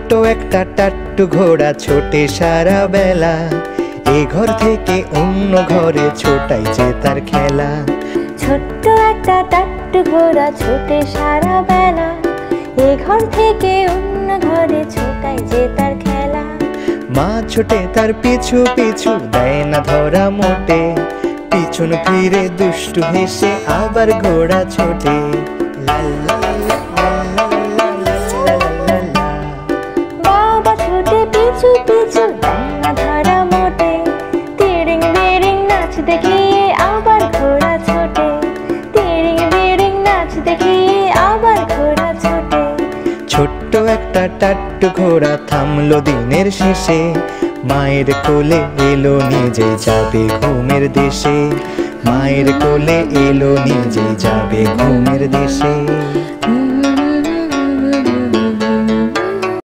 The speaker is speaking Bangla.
ছোট্ট একটা টাট্টু ঘোড়া ছোটে সারা বেলা, এ ঘর থেকে অন্য ঘরে ছোটাই যে তার খেলা। ছোট্ট একটা টাট্টু ঘোড়া ছোটে সারা বেলা, এ ঘর থেকে অন্য ঘরে ছোটাই যে তার খেলা। মা ছোটে তার পিছু পিছু দেয় না ধরা মোটে, পিছন ফিরে দুষ্টু হেসে আবার ঘোড়া ছোটে। লা লা লা লা লা লা লা লা লা। বাবা ছোটে পিছু পিছু দেয় না ধরা মোটে, তিরিং বিরিং নাচ দেখিয়ে আবার ঘোড়া ছোটে, তিরিং বিরিং নাচ দেখিয়ে আবার ঘোড়া ছোটে। ছোট্ট একটা টাট্টু ঘোড়া থামলো দিনের শেষে, মায়ের কোলে এলো নিজে যাবে ঘুমের দেশে, মায়ের কোলে এলো নিজে যাবে ঘুমের দেশে।